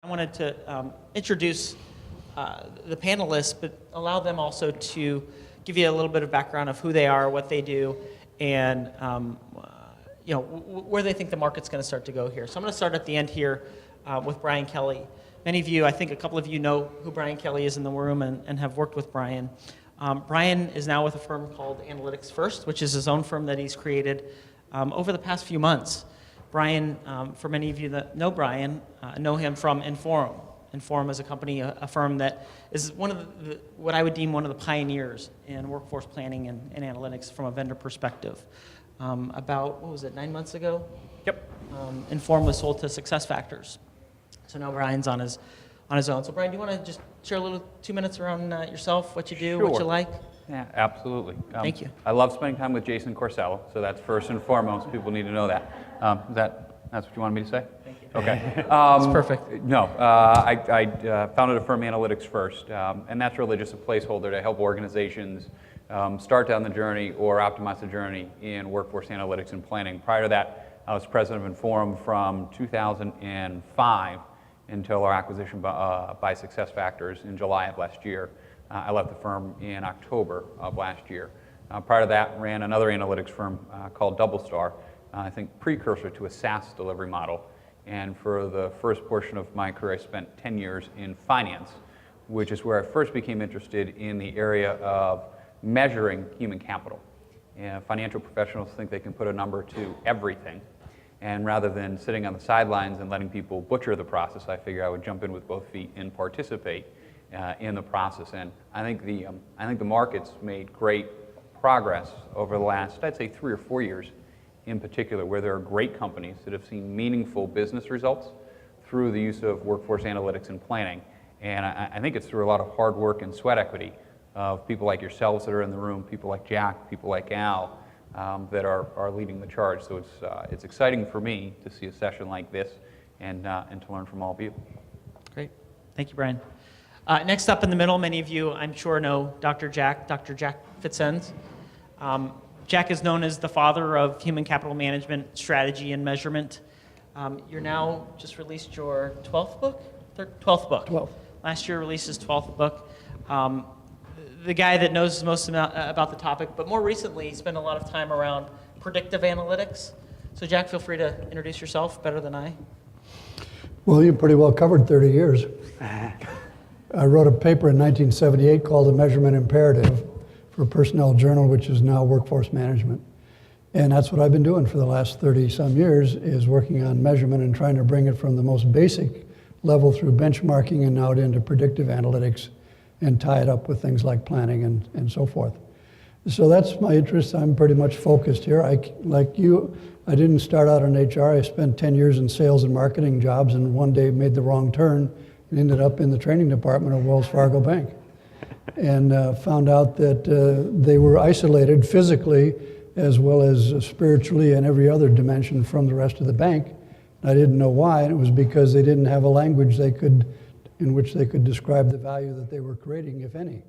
I wanted to introduce the panelists, but allow them also to give you a little bit of background of who they are, what they do, and where they think the market's going to start to go here. So I'm going to start at the end here with Brian Kelly. Many of you, I think a couple of you know who Brian Kelly is in the room and have worked with Brian. Brian is now with a firm called Analytics First, which is his own firm that he's created over the past few months. Brian, for many of you that know Brian, know him from Inforum. Inforum is a company, a firm that is one of what I would deem one of the pioneers in workforce planning and analytics from a vendor perspective. About, 9 months ago? Yep. Inforum was sold to SuccessFactors. So now Brian's on his own. So Brian, do you want to just share a little 2 minutes around yourself, what you do, Sure. what you like? Yeah, absolutely. Thank you. I love spending time with Jason Corsello, so that's first and foremost. People need to know that. That's what you wanted me to say? Thank you. Okay. It's perfect. No, I founded a firm, Analytics First, and that's really just a placeholder to help organizations start down the journey or optimize the journey in workforce analytics and planning. Prior to that, I was president of Inforum from 2005 until our acquisition by SuccessFactors in July of last year. I left the firm in October of last year. Prior to that, ran another analytics firm called DoubleStar, I think precursor to a SaaS delivery model. And for the first portion of my career, I spent 10 years in finance, which is where I first became interested in the area of measuring human capital. And financial professionals think they can put a number to everything. And rather than sitting on the sidelines and letting people butcher the process, I figured I would jump in with both feet and participate in the process. And I think the market's made great progress over the last, I'd say, 3 or 4 years in particular, where there are great companies that have seen meaningful business results through the use of workforce analytics and planning. And I think it's through a lot of hard work and sweat equity of people like yourselves that are in the room, people like Jack, people like Al, that are leading the charge. So it's exciting for me to see a session like this and to learn from all of you. Great. Thank you, Brian. Next up in the middle, many of you, I'm sure, know Dr. Jack Fitz-Enz. Jack is known as the father of human capital management, strategy, and measurement. You're now just released your 12th book? 12th book. 12th. Last year released his 12th book. The guy that knows most about the topic, but more recently, he spent a lot of time around predictive analytics. So Jack, feel free to introduce yourself better than I. Well, you pretty well covered 30 years. I wrote a paper in 1978 called The Measurement Imperative for Personnel Journal, which is now Workforce Management. And that's what I've been doing for the last 30-some years, is working on measurement and trying to bring it from the most basic level through benchmarking and out into predictive analytics and tie it up with things like planning and so forth. So that's my interest. I'm pretty much focused here. Like you, I didn't start out in HR. I spent 10 years in sales and marketing jobs, and one day made the wrong turn and ended up in the training department of Wells Fargo Bank. And found out that they were isolated physically as well as spiritually and every other dimension from the rest of the bank. I didn't know why, and it was because they didn't have a language in which they could describe the value that they were creating, if any.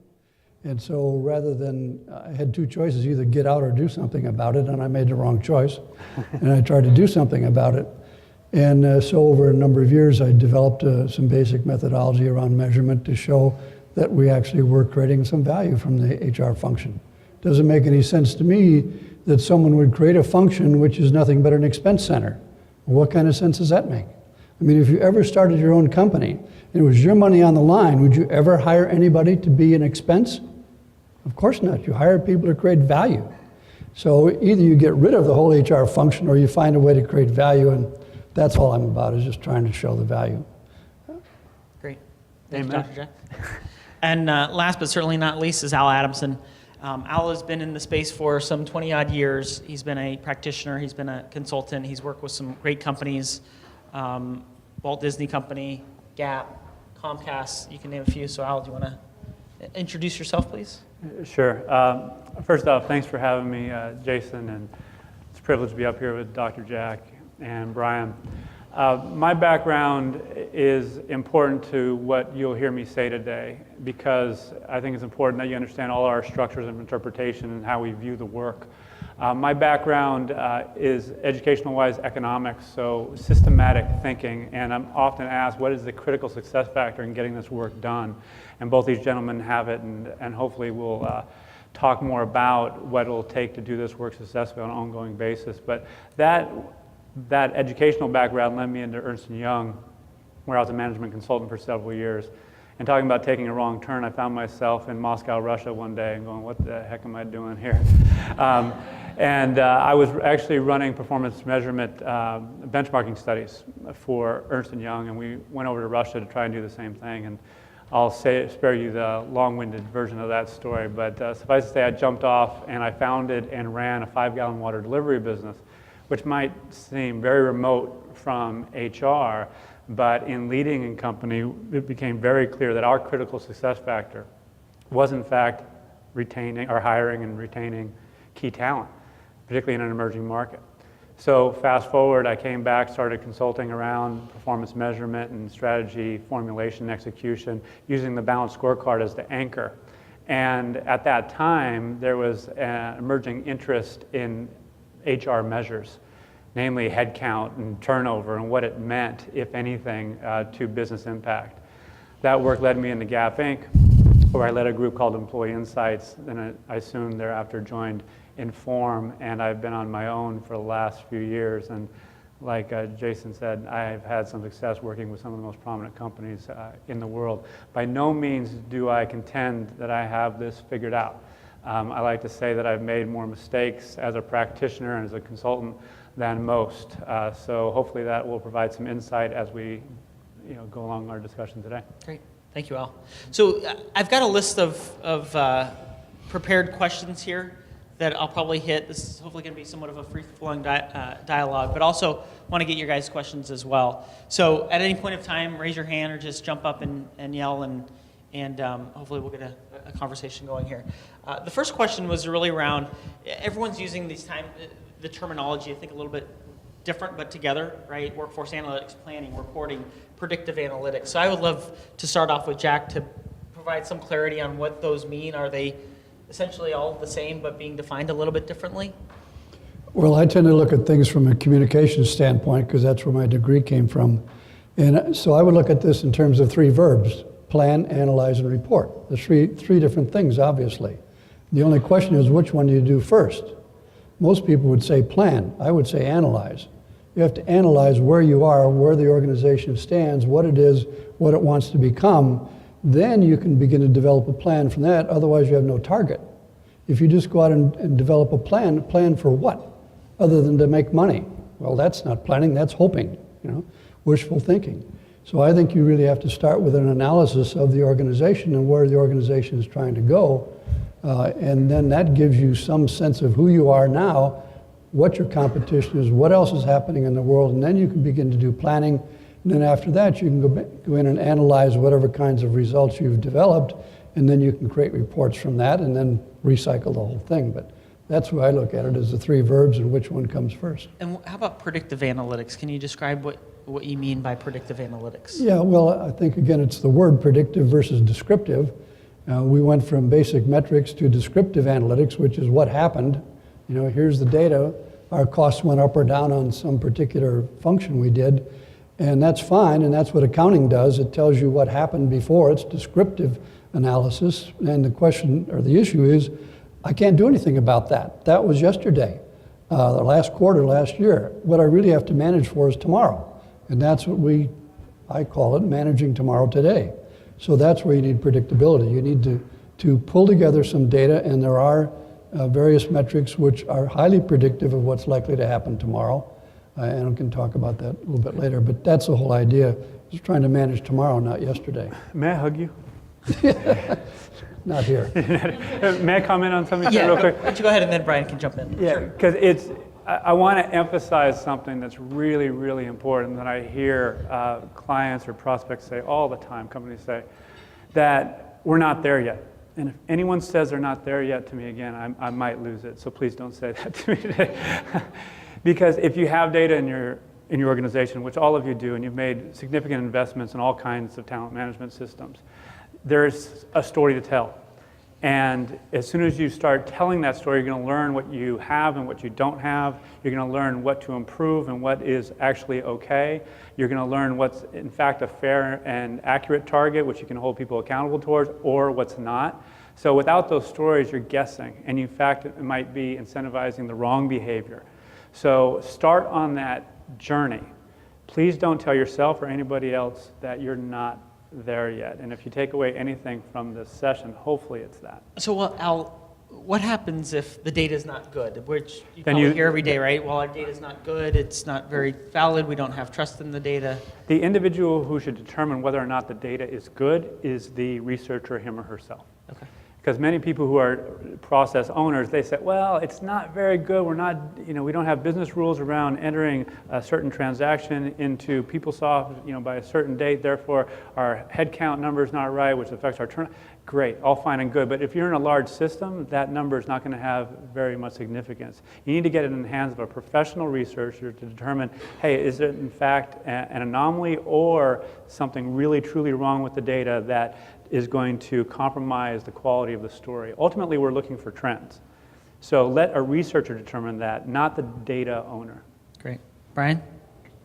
And so rather than, I had 2 choices, either get out or do something about it, and I made the wrong choice. And I tried to do something about it. And so over a number of years, I developed some basic methodology around measurement to show that we actually were creating some value from the HR function. Doesn't make any sense to me that someone would create a function which is nothing but an expense center. Well, what kind of sense does that make? I mean, if you ever started your own company and it was your money on the line, would you ever hire anybody to be an expense? Of course not. You hire people to create value. So either you get rid of the whole HR function or you find a way to create value, and that's all I'm about, is just trying to show the value. Great. Thank you, Dr. Jack. And last but certainly not least is Al Adamson. Al has been in the space for some 20-odd years. He's been a practitioner. He's been a consultant. He's worked with some great companies, Walt Disney Company, Gap, Comcast. You can name a few. So Al, do you want to introduce yourself, please? Sure. First off, thanks for having me, Jason, and it's a privilege to be up here with Dr. Jack and Brian. My background is important to what you'll hear me say today, because I think it's important that you understand all our structures of interpretation and how we view the work. My background is educational-wise economics, so systematic thinking, and I'm often asked, what is the critical success factor in getting this work done? And both these gentlemen have it, and hopefully we'll talk more about what it'll take to do this work successfully on an ongoing basis. But that educational background led me into Ernst & Young, where I was a management consultant for several years. And talking about taking a wrong turn, I found myself in Moscow, Russia one day and going, what the heck am I doing here? I was actually running performance measurement benchmarking studies for Ernst & Young, and we went over to Russia to try and do the same thing. And I'll spare you the long-winded version of that story, but suffice to say, I jumped off and I founded and ran a 5-gallon water delivery business, which might seem very remote from HR, but in leading a company, it became very clear that our critical success factor was in fact retaining or hiring and retaining key talent, particularly in an emerging market. So fast forward, I came back, started consulting around performance measurement and strategy, formulation, execution, using the balanced scorecard as the anchor. And at that time, there was an emerging interest in HR measures, namely headcount and turnover and what it meant, if anything, to business impact. That work led me into Gap Inc., where I led a group called Employee Insights. Then I soon thereafter joined Inform, and I've been on my own for the last few years. And like Jason said, I've had some success working with some of the most prominent companies in the world. By no means do I contend that I have this figured out. I like to say that I've made more mistakes as a practitioner and as a consultant than most. So hopefully that will provide some insight as we go along our discussion today. Great. Thank you, Al. So I've got a list of prepared questions here that I'll probably hit. This is hopefully going to be somewhat of a free-flowing dialogue, but also want to get your guys' questions as well. So at any point of time, raise your hand or just jump up and yell, and hopefully we'll get a conversation going here. The first question was really around, everyone's using the terminology, I think, a little bit different but together, right? Workforce analytics, planning, reporting, predictive analytics. So I would love to start off with Jack to provide some clarity on what those mean. Are they essentially all the same but being defined a little bit differently? Well, I tend to look at things from a communication standpoint because that's where my degree came from. And so I would look at this in terms of 3 verbs: plan, analyze, and report. The three different things, obviously. The only question is, which one do you do first? Most people would say plan. I would say analyze. You have to analyze where you are, where the organization stands, what it is, what it wants to become. Then you can begin to develop a plan from that. Otherwise, you have no target. If you just go out and develop a plan for what? Other than to make money. Well, that's not planning, that's hoping, wishful thinking. So I think you really have to start with an analysis of the organization and where the organization is trying to go. And then that gives you some sense of who you are now, what your competition is, what else is happening in the world, and then you can begin to do planning. And then after that, you can go in and analyze whatever kinds of results you've developed, and then you can create reports from that and then recycle the whole thing. But that's where I look at it, as the 3 verbs and which one comes first. And how about predictive analytics? Can you describe what you mean by predictive analytics? Yeah, well, I think, again, it's the word predictive versus descriptive. We went from basic metrics to descriptive analytics, which is what happened. Here's the data. Our costs went up or down on some particular function we did, and that's fine, and that's what accounting does. It tells you what happened before. It's descriptive analysis, and the question or the issue is, I can't do anything about that. That was yesterday, the last quarter, last year. What I really have to manage for is tomorrow, and that's what I call it managing tomorrow today. So that's where you need predictability. You need to pull together some data, and there are various metrics which are highly predictive of what's likely to happen tomorrow. And we can talk about that a little bit later, but that's the whole idea, is trying to manage tomorrow, not yesterday. May I hug you? Not here. May I comment on something Yeah, real quick? why don't you go ahead and then Brian can jump in. Yeah, because I want to emphasize something that's really, really important that I hear clients or prospects say all the time, companies say, that we're not there yet. And if anyone says they're not there yet to me again, I might lose it. So please don't say that to me today. Because if you have data in your organization, which all of you do, and you've made significant investments in all kinds of talent management systems, there's a story to tell. And as soon as you start telling that story, you're going to learn what you have and what you don't have. You're going to learn what to improve and what is actually okay. You're going to learn what's in fact a fair and accurate target, which you can hold people accountable towards, or what's not. So without those stories, you're guessing. And in fact, it might be incentivizing the wrong behavior. So start on that journey. Please don't tell yourself or anybody else that you're not there yet. And if you take away anything from this session, hopefully it's that. So, well, Al, what happens if the data is not good? Which you Then probably you- hear every day, right? Well, our data is not good. It's not very valid. We don't have trust in the data. The individual who should determine whether or not the data is good is the researcher, him or herself. Okay. Because many people who are process owners, they say, well, it's not very good. We're not, we don't have business rules around entering a certain transaction into PeopleSoft, by a certain date. Therefore, our headcount number is not right, which affects our turn. Great, all fine and good. But if you're in a large system, that number is not going to have very much significance. You need to get it in the hands of a professional researcher to determine, hey, is it in fact an anomaly or something really truly wrong with the data that is going to compromise the quality of the story. Ultimately, we're looking for trends. So let a researcher determine that, not the data owner. Great. Brian?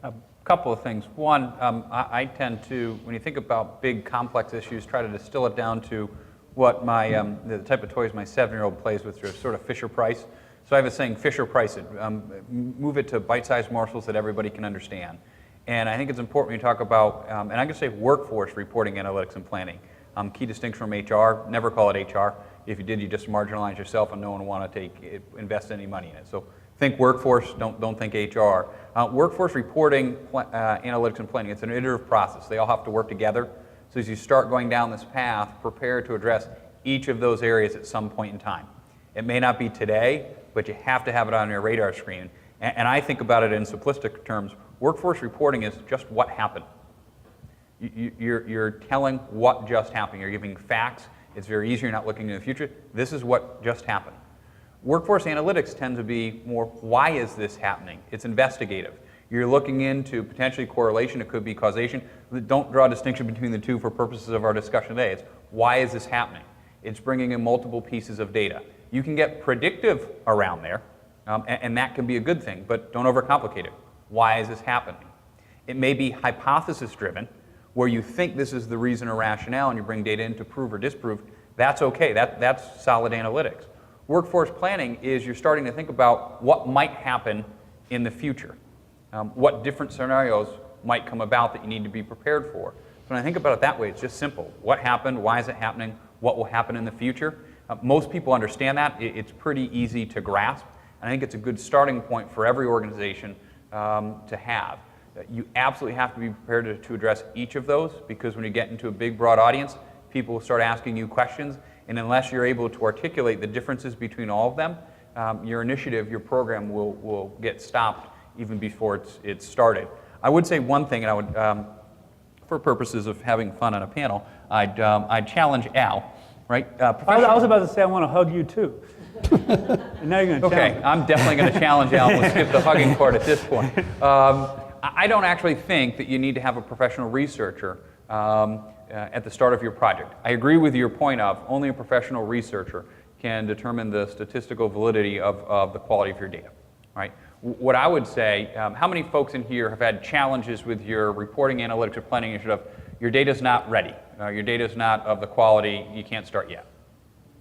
A couple of things. One, I tend to, when you think about big, complex issues, try to distill it down to what the type of toys my 7-year-old plays with, sort of Fisher-Price. So I have a saying, Fisher-Price it, move it to bite-sized morsels that everybody can understand. And I think it's important when you talk about, and I'm going to say workforce reporting, analytics, and planning. Key distinction from HR, never call it HR. If you did, you just marginalize yourself and no one will want to invest any money in it. So think workforce, don't think HR. Workforce reporting, analytics, and planning, it's an iterative process. They all have to work together. So as you start going down this path, prepare to address each of those areas at some point in time. It may not be today, but you have to have it on your radar screen. And I think about it in simplistic terms. Workforce reporting is just what happened. You're telling what just happened. You're giving facts. It's very easy. You're not looking to the future. This is what just happened. Workforce analytics tend to be more, why is this happening? It's investigative. You're looking into potentially correlation. It could be causation. Don't draw a distinction between the two for purposes of our discussion today. It's why is this happening? It's bringing in multiple pieces of data. You can get predictive around there, and that can be a good thing, but don't overcomplicate it. Why is this happening? It may be hypothesis-driven, where you think this is the reason or rationale and you bring data in to prove or disprove. That's okay. That's solid analytics. Workforce planning is you're starting to think about what might happen in the future. What different scenarios might come about that you need to be prepared for. So when I think about it that way, it's just simple. What happened? Why is it happening? What will happen in the future? Most people understand that. It's pretty easy to grasp. And I think it's a good starting point for every organization to have. You absolutely have to be prepared to address each of those, because when you get into a big, broad audience, people will start asking you questions, and unless you're able to articulate the differences between all of them, your initiative, your program will get stopped even before it's started. I would say one thing, and I would, for purposes of having fun on a panel, I'd challenge Al, right? I was about to say I want to hug you too. And now you're going to challenge Okay, me. I'm definitely going to challenge Al. We'll skip the hugging part at this point. I don't actually think that you need to have a professional researcher at the start of your project. I agree with your point of only a professional researcher can determine the statistical validity of the quality of your data, right? What I would say, how many folks in here have had challenges with your reporting, analytics, or planning initiative? Your data's not ready. Your data's not of the quality, you can't start yet.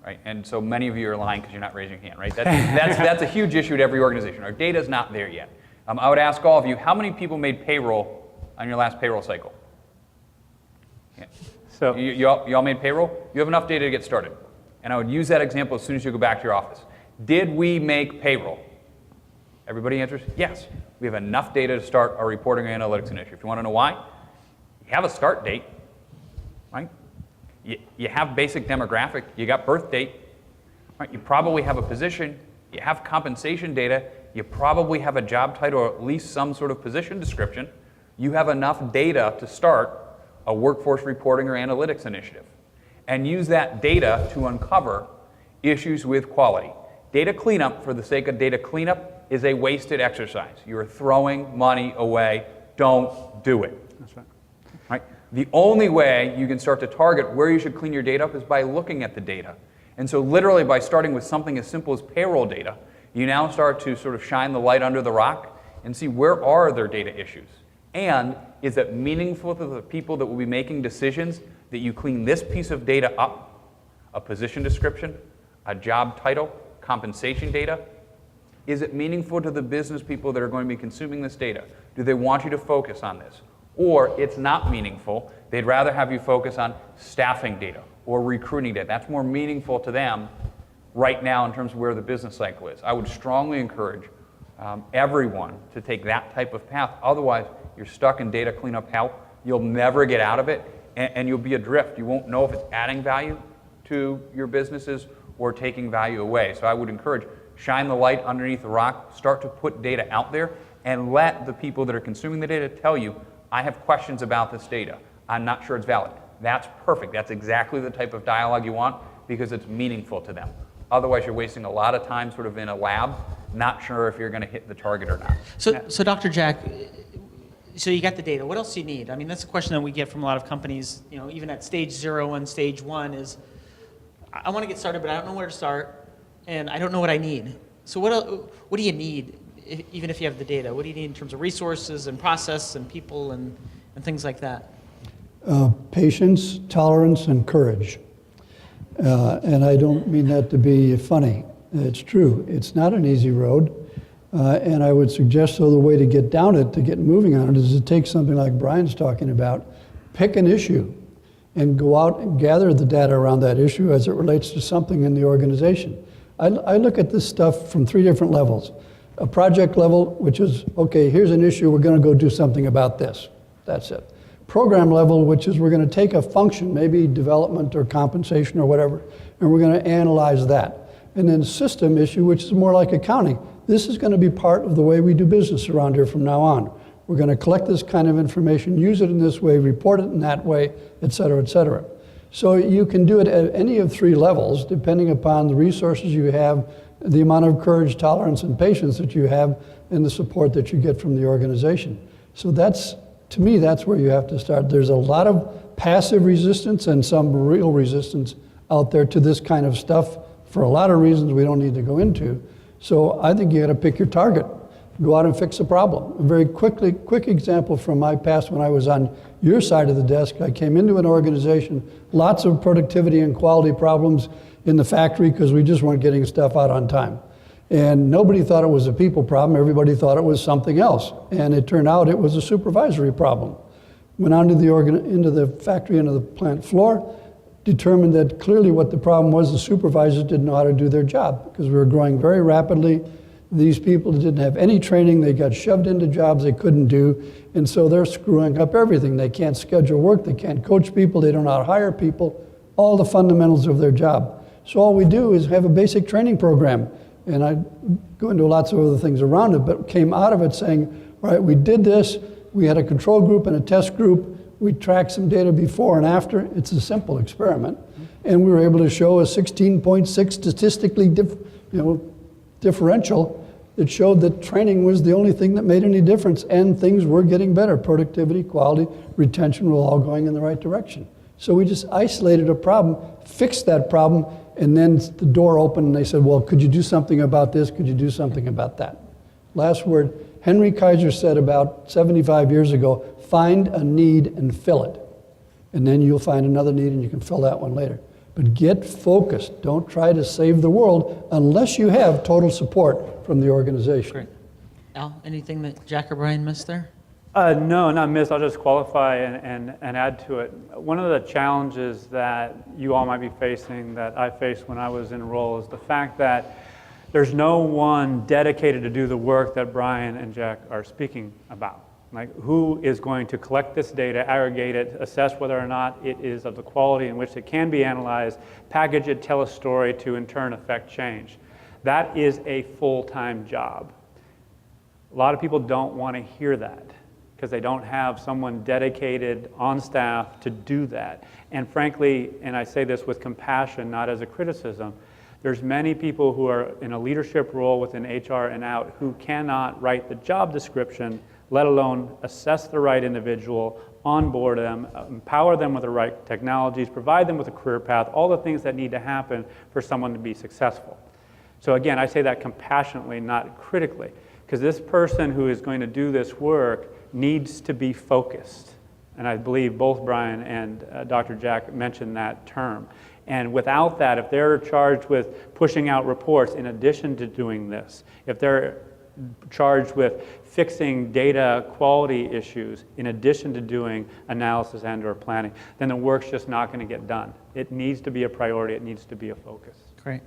Right? And so many of you are lying because you're not raising your hand, right? That's a huge issue at every organization. Our data's not there yet. I would ask all of you, how many people made payroll on your last payroll cycle? Yeah. So You all made payroll? You have enough data to get started. And I would use that example as soon as you go back to your office. Did we make payroll? Everybody answers yes. We have enough data to start our reporting and analytics initiative. If you want to know why, you have a start date, right? You have basic demographic, you got birth date, right? You probably have a position, you have compensation data, you probably have a job title or at least some sort of position description. You have enough data to start a workforce reporting or analytics initiative and use that data to uncover issues with quality. Data cleanup for the sake of data cleanup is a wasted exercise. You're throwing money away. Don't do it. that's right. Right? The only way you can start to target where you should clean your data up is by looking at the data And so literally by starting with something as simple as payroll data, you now start to sort of shine the light under the rock and see where are their data issues. And is it meaningful to the people that will be making decisions that you clean this piece of data up, a position description, a job title, compensation data? Is it meaningful to the business people that are going to be consuming this data? Do they want you to focus on this? Or it's not meaningful, they'd rather have you focus on staffing data or recruiting data. That's more meaningful to them right now in terms of where the business cycle is. I would strongly encourage everyone to take that type of path. Otherwise, you're stuck in data cleanup hell. You'll never get out of it, and you'll be adrift. You won't know if it's adding value to your businesses or taking value away. So I would encourage, shine the light underneath the rock, start to put data out there, and let the people that are consuming the data tell you, I have questions about this data. I'm not sure it's valid. That's perfect. That's exactly the type of dialogue you want because it's meaningful to them. Otherwise, you're wasting a lot of time sort of in a lab, not sure if you're going to hit the target or not. So Dr. Jack, so you got the data. What else do you need? I mean, that's a question that we get from a lot of companies, you know, even at stage 0 and stage 1 is, I want to get started, but I don't know where to start, and I don't know what I need. So what do you need, even if you have the data? What do you need in terms of resources and process and people and things like that? Patience, tolerance, and courage. And I don't mean that to be funny. It's true. It's not an easy road. And I would suggest, so the way to get down it, to get moving on it, is to take something like Brian's talking about, pick an issue, and go out and gather the data around that issue as it relates to something in the organization. I look at this stuff from 3 different levels. A project level, which is, okay, here's an issue, we're going to go do something about this. That's it. Program level, which is we're going to take a function, maybe development or compensation or whatever, and we're going to analyze that. And then system issue, which is more like accounting. This is going to be part of the way we do business around here from now on. We're going to collect this kind of information, use it in this way, report it in that way, et cetera, et cetera. So you can do it at any of 3 levels, depending upon the resources you have, the amount of courage, tolerance, and patience that you have, and the support that you get from the organization. So that's, to me, that's where you have to start. There's a lot of passive resistance and some real resistance out there to this kind of stuff for a lot of reasons we don't need to go into. So I think you got to pick your target. Go out and fix a problem. A very quick example from my past when I was on your side of the desk. I came into an organization, lots of productivity and quality problems in the factory because we just weren't getting stuff out on time. And nobody thought it was a people problem. Everybody thought it was something else. And it turned out it was a supervisory problem. Went on to into the factory, into the plant floor, determined that clearly what the problem was, the supervisors didn't know how to do their job because we were growing very rapidly. These people didn't have any training. They got shoved into jobs they couldn't do. And so they're screwing up everything. They can't schedule work. They can't coach people. They don't know how to hire people. All the fundamentals of their job. So all we do is have a basic training program. And I go into lots of other things around it, but came out of it saying, all right, we did this. We had a control group and a test group. We tracked some data before and after. It's a simple experiment. And we were able to show a 16.6 statistically differential that showed that training was the only thing that made any difference, and things were getting better. Productivity, quality, retention were all going in the right direction. So we just isolated a problem, fixed that problem, and then the door opened and they said, well, could you do something about this? Could you do something about that? Last word, Henry Kaiser said about 75 years ago, find a need and fill it. And then you'll find another need and you can fill that one later. But get focused. Don't try to save the world unless you have total support from the organization. Great. Al, anything that Jack or Brian missed there? No, not missed. I'll just qualify and add to it. One of the challenges that you all might be facing, that I faced when I was in role, is the fact that there's no one dedicated to do the work that Brian and Jack are speaking about. Like, who is going to collect this data, aggregate it, assess whether or not it is of the quality in which it can be analyzed, package it, tell a story to in turn affect change. That is a full-time job. A lot of people don't want to hear that because they don't have someone dedicated on staff to do that. And frankly, and I say this with compassion, not as a criticism, there's many people who are in a leadership role within HR and out who cannot write the job description, let alone assess the right individual, onboard them, empower them with the right technologies, provide them with a career path, all the things that need to happen for someone to be successful. So again, I say that compassionately, not critically, because this person who is going to do this work needs to be focused. And I believe both Brian and Dr. Jack mentioned that term. And without that, if they're charged with pushing out reports in addition to doing this, if they're charged with fixing data quality issues in addition to doing analysis and/or planning, then the work's just not going to get done. It needs to be a priority. It needs to be a focus. Great.